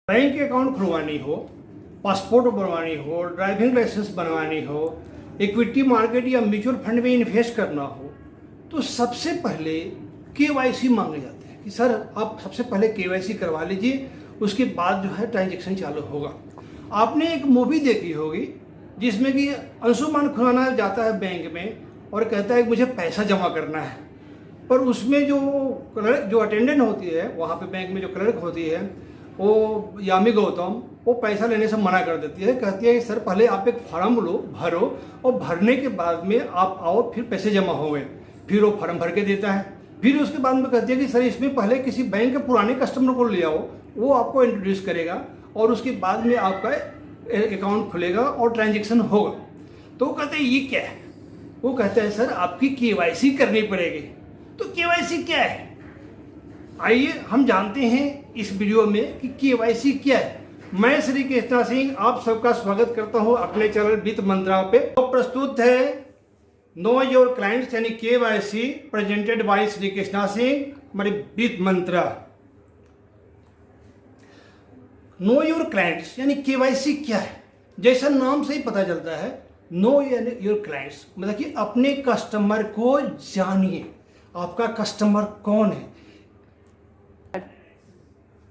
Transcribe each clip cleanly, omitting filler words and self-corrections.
Bank account खुलवानी हो, passport बनवानी हो, ड्राइविंग लाइसेंस बनवानी हो, इक्विटी मार्केट या म्यूचुअल फंड में इन्वेस्ट करना हो, तो सबसे पहले केवाईसी मांगे जाते हैं कि सर आप सबसे पहले केवाईसी करवा लीजिए, उसके बाद जो है ट्रांजेक्शन चालू होगा। आपने एक मूवी देखी होगी जिसमें कि अंशुमान खुराना जाता है बैंक में और कहता है कि मुझे पैसा जमा करना है, पर उसमें जो अटेंडेंट होती है वहाँ पे बैंक में जो क्लर्क होती है वो यामी गौतम, वो पैसा लेने से मना कर देती है। कहती है कि सर पहले आप एक फॉर्म लो, भरो, और भरने के बाद में आप आओ, फिर पैसे जमा होंगे। फिर वो फॉर्म भर के देता है। फिर उसके बाद में कहती है कि सर इसमें पहले किसी बैंक के पुराने कस्टमर को ले आओ, वो आपको इंट्रोड्यूस करेगा और उसके बाद में आपका अकाउंट खुलेगा और ट्रांजेक्शन होगा। तो वो कहते हैं ये क्या है? वो कहते हैं सर आपकी केवाईसी करनी पड़ेगी। तो केवाईसी क्या है, आइए हम जानते हैं इस वीडियो में कि केवाईसी क्या है। मैं श्री कृष्णा सिंह आप सबका स्वागत करता हूं अपने चैनल वित्त मंत्रा पे। तो प्रस्तुत है नो योर क्लाइंट्स यानी KYC presented by Shri Krishna Singh हमारे वित्त मंत्रा। नो योर क्लाइंट्स यानी केवाईसी क्या है, जैसा नाम से ही पता चलता है, नो योर क्लाइंट्स मतलब कि अपने कस्टमर को जानिए, आपका कस्टमर कौन है।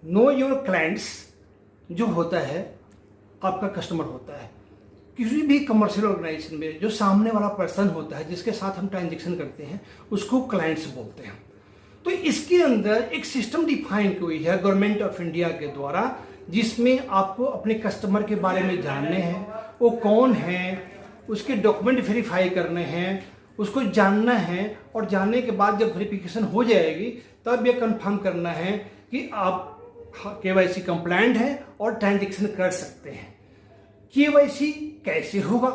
नो योर क्लाइंट्स जो होता है आपका कस्टमर होता है। किसी भी कमर्शियल ऑर्गेनाइजेशन में जो सामने वाला पर्सन होता है जिसके साथ हम ट्रांजेक्शन करते हैं उसको क्लाइंट्स बोलते हैं। तो इसके अंदर एक सिस्टम डिफाइन हुई है गवर्नमेंट ऑफ इंडिया के द्वारा, जिसमें आपको अपने कस्टमर के बारे में जानने हैं, वो कौन है, उसके डॉक्यूमेंट वेरीफाई करने हैं, उसको जानना है, और जानने के बाद जब वेरिफिकेशन हो जाएगी तब यह कंफर्म करना है कि आप केवाईसी कंप्लायंट है और ट्रांजेक्शन कर सकते हैं। केवाईसी कैसे होगा?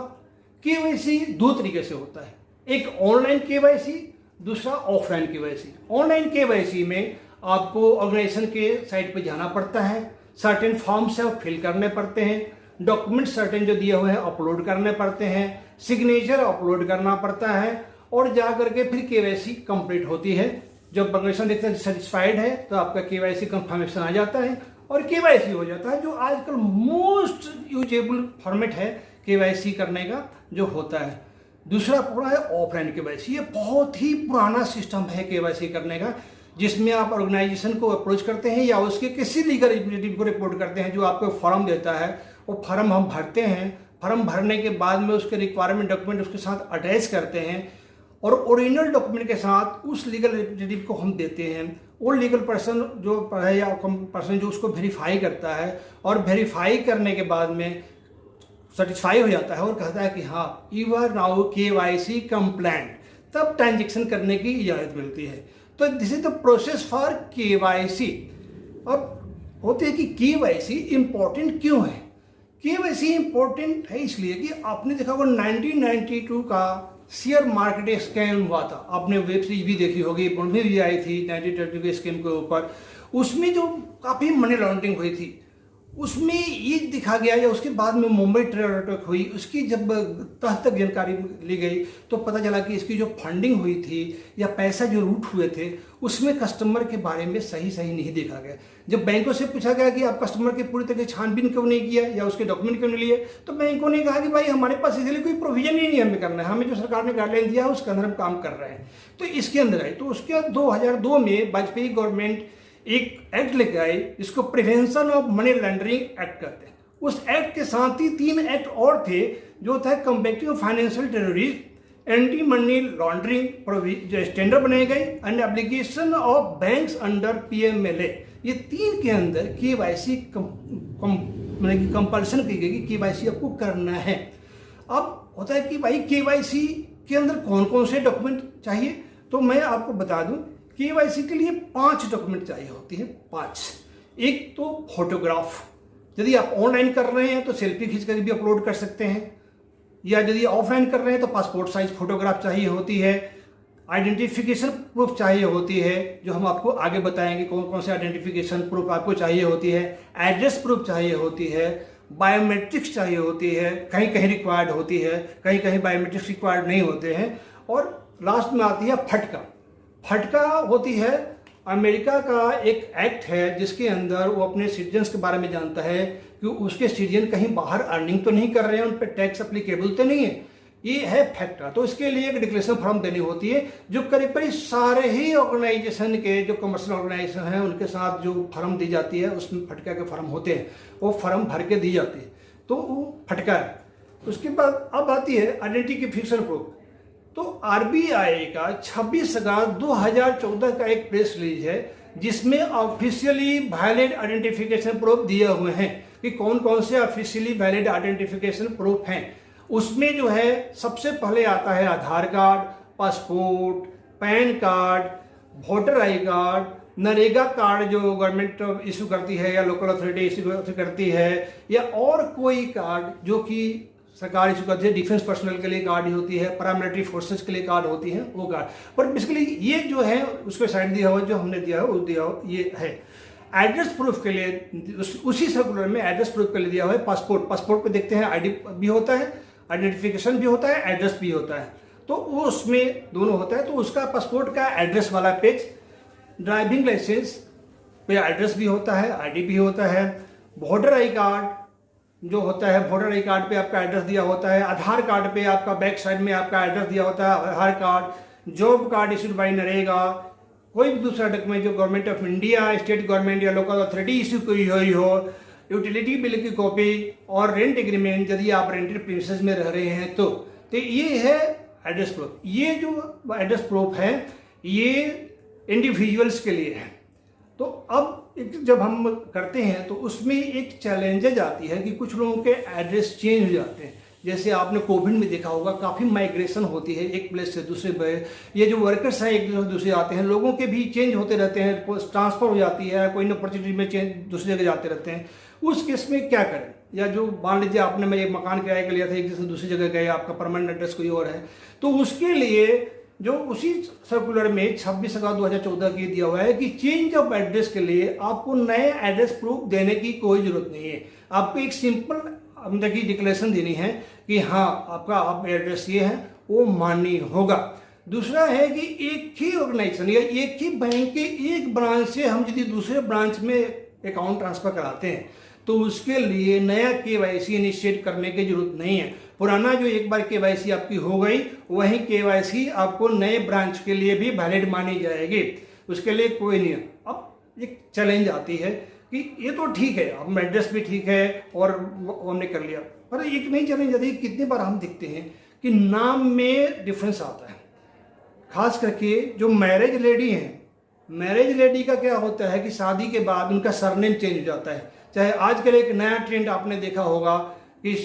केवाईसी दो तरीके से होता है, एक ऑनलाइन केवाईसी, दूसरा ऑफलाइन केवाईसी। ऑनलाइन केवाईसी में आपको ऑर्गेनाइजेशन के साइट पर जाना पड़ता है, सर्टेन फॉर्म्स है फिल करने पड़ते हैं, डॉक्यूमेंट सर्टेन जो दिए हुए हैं अपलोड करने पड़ते हैं, सिग्नेचर अपलोड करना पड़ता है, और जा करके फिर केवाईसी कंप्लीट होती है। जब ऑर्गेनाइजेशन देखते हैं सेटिस्फाइड है तो आपका केवाईसी कंफर्मेशन आ जाता है और केवाईसी हो जाता है, जो आजकल मोस्ट यूजेबल फॉर्मेट है केवाईसी करने का जो होता है। दूसरा पूरा है ऑफलाइन केवाईसी। ये बहुत ही पुराना सिस्टम है केवाईसी करने का, जिसमें आप ऑर्गेनाइजेशन को अप्रोच करते हैं या उसके किसी लीगल रिप्रेजेंटेटिव को रिपोर्ट करते हैं जो आपको फॉर्म देता है, वो फॉर्म हम भरते हैं। फॉर्म भरने के बाद में उसके रिक्वायरमेंट डॉक्यूमेंट उसके साथ अटैच करते हैं और ओरिजिनल डॉक्यूमेंट के साथ उस लीगल रिप्रेजेंटेटिव को हम देते हैं। वो लीगल पर्सन जो है या पर्सन जो उसको वेरीफाई करता है, और वेरीफाई करने के बाद में सेटिस्फाई हो जाता है और कहता है कि हाँ you are now KYC compliant, तब ट्रांजेक्शन करने की इजाज़त मिलती है। तो this is the process for KYC. अब होते हैं कि केवाईसी इंपॉर्टेंट क्यों है? केवाईसी इंपॉर्टेंट है इसलिए कि आपने देखा होगा 1992 का शेयर मार्केट स्कैम हुआ था। आपने वेब सीरीज भी देखी होगी, मूवी भी आई थी 1932 के स्कैम के ऊपर। उसमें जो काफ़ी मनी लॉन्ड्रिंग हुई थी, उसमें ये दिखा गया, या उसके बाद में मुंबई टेरर अटैक हुई, उसकी जब तह तक जानकारी ली गई तो पता चला कि इसकी जो फंडिंग हुई थी या पैसा जो लूट हुए थे उसमें कस्टमर के बारे में सही नहीं देखा गया। जब बैंकों से पूछा गया कि आप कस्टमर की पूरी तरह छानबीन क्यों नहीं किया या उसके डॉक्यूमेंट क्यों नहीं लिए, तो बैंकों ने कहा कि भाई हमारे पास इसलिए कोई प्रोविजन ही नहीं हमें करना है, हमें जो सरकार ने गाइडलाइन दिया है उसके अंदर हम काम कर रहे हैं। तो इसके अंदर है, तो उसके 2002 में वाजपेयी गवर्नमेंट एक एक्ट लेके आई जिसको prevention of money laundering act कहते हैं। उस एक्ट के साथ ही 3 एक्ट और थे जो था combating financial terrorism, anti money laundering standard बनाए गए, and application of banks under PMLA. ये 3 के अंदर केवाईसी कंपल्सन की गई कि केवाईसी आपको करना है। अब होता है कि भाई केवाईसी के अंदर कौन कौन से डॉक्यूमेंट चाहिए, तो मैं आपको बता दूं केवाईसी के लिए 5 डॉक्यूमेंट चाहिए होती है। 5। एक तो फोटोग्राफ, यदि आप ऑनलाइन कर रहे हैं तो सेल्फी खींच कर भी अपलोड कर सकते हैं, या यदि ऑफलाइन कर रहे हैं तो पासपोर्ट साइज फोटोग्राफ चाहिए होती है। आइडेंटिफिकेशन प्रूफ चाहिए होती है, जो हम आपको आगे बताएंगे कौन कौन से आइडेंटिफिकेशन प्रूफ आपको चाहिए होती है। एड्रेस प्रूफ चाहिए होती है, बायोमेट्रिक्स चाहिए होती है, कहीं कहीं रिक्वायर्ड होती है, कहीं कहीं बायोमेट्रिक्स रिक्वायर्ड नहीं होते हैं। और लास्ट में आती है फटका। फटका होती है अमेरिका का एक एक्ट है जिसके अंदर वो अपने सिटीजन्स के बारे में जानता है कि उसके सिटीजन कहीं बाहर अर्निंग तो नहीं कर रहे हैं, उन पर टैक्स अप्लीकेबल तो नहीं है, ये है फैक्टर। तो इसके लिए एक डिक्लेरेशन फॉर्म देनी होती है जो करीब करीब सारे ही ऑर्गेनाइजेशन के जो कमर्शियल ऑर्गेनाइजेशन हैं उनके साथ जो फॉर्म दी जाती है, उसमें फटका के फॉर्म होते हैं, वो फॉर्म भर के दी जाती है, तो वो फटका है। उसके बाद अब आती है आइडेंटिफिकेशन प्रूफ। तो आरबीआई का 26 अगस्त 2014 का एक प्रेस रिलीज है जिसमें ऑफिशियली वैलिड आइडेंटिफिकेशन प्रूफ दिए हुए हैं कि कौन कौन से ऑफिशियली वैलिड आइडेंटिफिकेशन प्रूफ हैं। उसमें जो है सबसे पहले आता है Aadhaar card, passport, PAN card, voter I card, NREGA card जो गवर्नमेंट इशू करती है या लोकल अथॉरिटी इशू करती है, या और कोई कार्ड जो कि सरकार इशू करती है, डिफेंस पर्सनल के लिए कार्ड ही होती है, पैरामिलिट्री फोर्सेस के लिए कार्ड होती है, वो कार्ड। पर बेसिकली ये जो है उसको साइड दिया हुआ जो हमने दिया है वो दिया हुआ ये है। एड्रेस प्रूफ के लिए उसी सर्कुलर में एड्रेस प्रूफ के लिए दिया हुआ है पासपोर्ट। पासपोर्ट पे देखते हैं आईडी भी होता है, आइडेंटिफिकेशन भी होता है, एड्रेस भी होता है, तो वो उसमें दोनों होता है। तो उसका पासपोर्ट का एड्रेस वाला पेज, ड्राइविंग लाइसेंस पे एड्रेस भी होता है, आईडी भी होता है, वोटर आई कार्ड जो होता है, वोटर आई कार्ड पे आपका एड्रेस दिया होता है, आधार कार्ड पे आपका बैक साइड में आपका एड्रेस दिया होता है, Aadhaar card, job card issued by NREGA, कोई भी दूसरा डॉक्यूमेंट जो government of India, state government या लोकल अथॉरिटी इशू की हुई हो, यूटिलिटी बिल की कॉपी और रेंट एग्रीमेंट यदि आप रेंटेड प्रीमिसेस में रह रहे हैं तो ये है एड्रेस प्रूफ। ये जो एड्रेस प्रूफ है ये इंडिविजुअल्स के लिए है। तो अब जब हम करते हैं तो उसमें एक चैलेंजेज आती है कि कुछ लोगों के एड्रेस चेंज हो जाते हैं। जैसे आपने कोविड में देखा होगा काफ़ी माइग्रेशन होती है एक प्लेस से दूसरे पे, ये जो वर्कर्स हैं एक दूसरे आते हैं, लोगों के भी चेंज होते रहते हैं, ट्रांसफर हो जाती है, कोई न अपॉर्चुनिटी में चेंज दूसरी जगह जाते रहते हैं। उस केस में क्या करें? या जो मान लीजिए आपने मैं एक मकान किराए का लिया था, एक जगह से दूसरी जगह गए, आपका परमानेंट एड्रेस कोई और है, तो उसके लिए जो उसी सर्कुलर में 26 अगस्त 2014 की दिया हुआ है कि चेंज ऑफ एड्रेस के लिए आपको नए एड्रेस प्रूफ देने की कोई जरूरत नहीं है। आपको एक सिंपल देखिए डिक्लेरेशन देनी है कि हाँ आपका आप एड्रेस ये है, वो मान्य होगा। दूसरा है कि एक ही ऑर्गेनाइजेशन या एक ही बैंक के एक ब्रांच से हम यदि दूसरे ब्रांच में अकाउंट ट्रांसफर कराते हैं तो उसके लिए नया केवाईसी इनिशिएट करने की जरूरत नहीं है। पुराना जो एक बार केवाईसी आपकी हो गई वही केवाईसी आपको नए ब्रांच के लिए भी वैलिड मानी जाएगी, उसके लिए कोई नहीं है। अब एक चैलेंज आती है कि ये तो ठीक है, अब एड्रेस भी ठीक है और हमने कर लिया, पर एक नई चैलेंज आती है, कितनी बार हम देखते हैं कि नाम में डिफरेंस आता है। खास करके जो मैरिज लेडी हैं, मैरिज लेडी का क्या होता है कि शादी के बाद उनका सरनेम चेंज हो जाता है। चाहे आजकल एक नया ट्रेंड आपने देखा होगा कि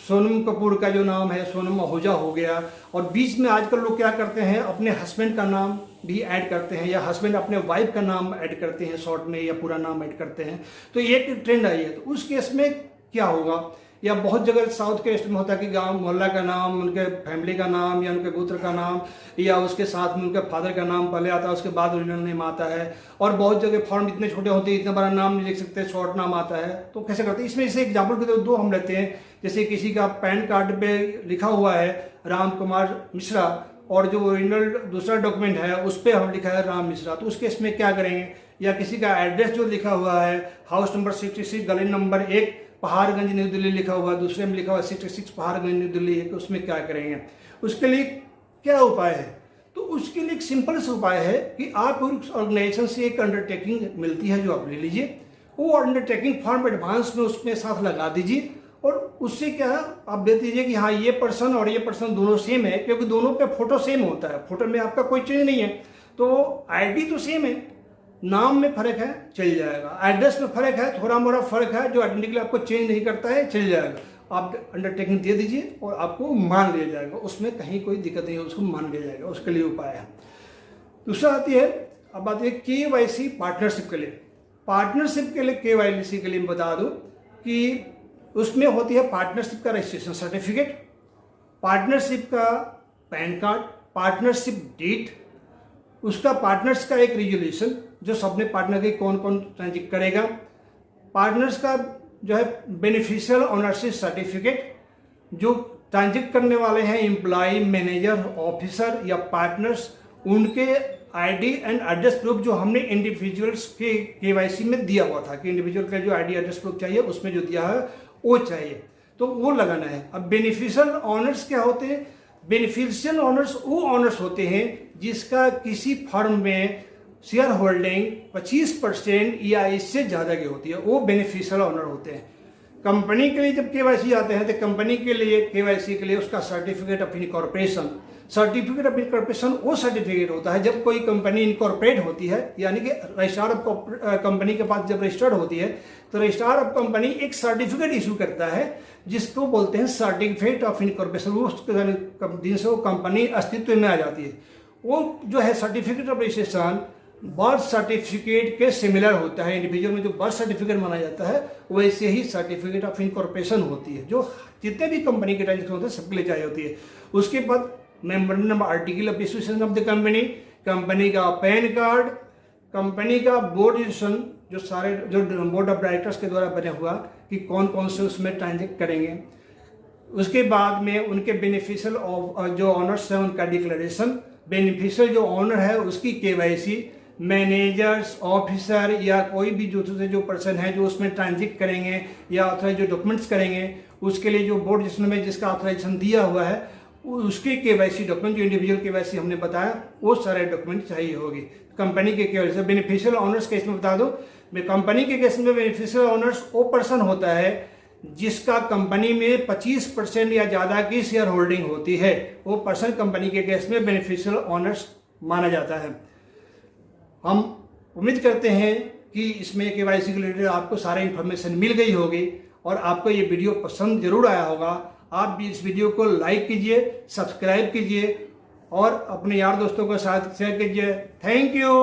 सोनम कपूर का जो नाम है सोनम आहूजा हो गया, और बीच में आजकल लोग क्या करते हैं अपने हस्बैंड का नाम भी ऐड करते हैं, या हस्बैंड अपने वाइफ का नाम ऐड करते हैं शॉर्ट में, या पूरा नाम ऐड करते हैं। तो ये एक ट्रेंड आई है। तो उस केस में क्या होगा, या बहुत जगह साउथ के में होता है कि गांव मोहल्ला का नाम, उनके फैमिली का नाम या उनके गोत्र का नाम, या उसके साथ में उनके फादर का नाम पहले आता है, उसके बाद ओरिजिनल नेम आता है। और बहुत जगह फॉर्म इतने छोटे होते हैं, इतना बड़ा नाम नहीं लिख सकते, शॉर्ट नाम आता है। तो कैसे करते हैं? इसमें से एग्जाम्पल के दो हम लेते हैं। जैसे किसी का पैन कार्ड पे लिखा हुआ है राम कुमार मिश्रा, और जो ओरिजिनल दूसरा डॉक्यूमेंट है उस पर हम लिखा है राम मिश्रा, तो उसके इसमें क्या करेंगे? या किसी का एड्रेस जो लिखा हुआ है हाउस नंबर 66 गली नंबर 1 पहाड़गंज न्यू दिल्ली लिखा हुआ, दूसरे में लिखा हुआ 66 पहाड़गंज न्यू दिल्ली है, तो उसमें क्या करेंगे? उसके लिए क्या उपाय है? तो उसके लिए एक सिंपल सा उपाय है कि आप उस ऑर्गेनाइजेशन से एक अंडरटेकिंग मिलती है जो आप ले लीजिए, वो अंडरटेकिंग फॉर्म एडवांस में उसमें साथ लगा दीजिए, और उससे क्या है आप दे दीजिए कि हाँ ये पर्सन और ये पर्सन दोनों सेम है, क्योंकि दोनों पे फोटो सेम होता है, फोटो में आपका कोई चेंज नहीं है, तो आईडी तो सेम है, नाम में फर्क है चल जाएगा, एड्रेस में फर्क है, थोड़ा मोड़ा फर्क है जो आइडेंटिटी आपको चेंज नहीं करता है, चल जाएगा। आप अंडरटेकिंग दे दीजिए और आपको मान लिया जाएगा, उसमें कहीं कोई दिक्कत नहीं है, उसको मान लिया जाएगा, उसके लिए उपाय है। दूसरा आती है, अब आती है केवाईसी पार्टनरशिप के लिए। पार्टनरशिप के लिए केवाईसी के लिए मैं बता दूं कि उसमें होती है पार्टनरशिप का रजिस्ट्रेशन सर्टिफिकेट, पार्टनरशिप का पैन कार्ड, पार्टनरशिप डीड, उसका पार्टनर्स का एक रेजोल्यूशन जो सबने पार्टनर के कौन कौन ट्रांजेक्ट करेगा, पार्टनर्स का जो है बेनिफिशियल ओनरशिप सर्टिफिकेट, जो ट्रांजेक्ट करने वाले हैं एम्प्लॉय, मैनेजर, ऑफिसर या पार्टनर्स, उनके आईडी एंड एड्रेस प्रूफ जो हमने इंडिविजुअल्स के केवाईसी में दिया हुआ था कि इंडिविजुअल का जो आईडी एड्रेस प्रूफ चाहिए उसमें जो दिया है वो चाहिए, तो वो लगाना है। अब बेनिफिशियल ऑनर्स क्या होते हैं? बेनिफिशियल ऑनर्स वो ऑनर्स होते हैं जिसका किसी फर्म में शेयर होल्डिंग 25% या इससे ज़्यादा की होती है, वो बेनिफिशियल ऑनर होते हैं। कंपनी के लिए जब केवाईसी आते हैं तो कंपनी के लिए केवाईसी के लिए उसका certificate of incorporation, certificate of incorporation वो सर्टिफिकेट होता है जब कोई कंपनी इनकॉर्पोरेट होती है, यानी कि रजिस्ट्रार ऑफ कंपनी के पास जब रजिस्टर्ड होती है तो रजिस्ट्रार ऑफ कंपनी एक सर्टिफिकेट इशू करता है जिसको बोलते हैं सर्टिफिकेट ऑफ इनकॉर्पोरेशन। उस दिन से वो कंपनी अस्तित्व में आ जाती है। वो जो है certificate of registration birth certificate के सिमिलर होता है। इंडिविजुअल में जो बर्थ सर्टिफिकेट माना जाता है वैसे ही सर्टिफिकेट ऑफ इनकॉर्पोरेशन होती है, जो जितने भी कंपनी के ट्रांजेक्शन होते हैं सबके लिए चाहिए होती है। उसके बाद memorandum article of association of the company, company का पैन कार्ड, कंपनी का बोर्ड रजिस्ट्रेशन, जो सारे जो बोर्ड ऑफ डायरेक्टर्स के द्वारा बने हुआ कि कौन कौन से उसमें ट्रांजेक्ट करेंगे। उसके बाद में उनके बेनिफिशियल जो ऑनर्स हैं उनका डिक्लेरेशन, बेनिफिशियल जो ऑनर है उसकी केवाईसी, मैनेजर्स, ऑफिसर या कोई भी जो पर्सन है जो उसमें ट्रांजेक्ट करेंगे या ऑथराइज जो डॉक्यूमेंट्स करेंगे उसके लिए जो बोर्ड रजिस्टर में जिसका ऑथराइजेशन दिया हुआ है उसके केवाईसी डॉक्यूमेंट, जो इंडिविजुअल केवाईसी हमने बताया वो सारे डॉक्यूमेंट चाहिए होगी। कंपनी के केवाईसी बेनिफिशियल ऑनर्स केस में बता दो, कंपनी के केस में बेनिफिशियल ऑनर्स वो पर्सन होता है जिसका कंपनी में 25% या ज़्यादा की शेयर होल्डिंग होती है, वो पर्सन कंपनी के केस में बेनिफिशियल ऑनर्स माना जाता है। हम उम्मीद करते हैं कि इसमें केवाईसी के रिलेटेड आपको सारी इन्फॉर्मेशन मिल गई होगी और आपको ये वीडियो पसंद जरूर आया होगा। आप भी इस वीडियो को लाइक कीजिए, सब्सक्राइब कीजिए और अपने यार दोस्तों के साथ शेयर कीजिए। Thank you.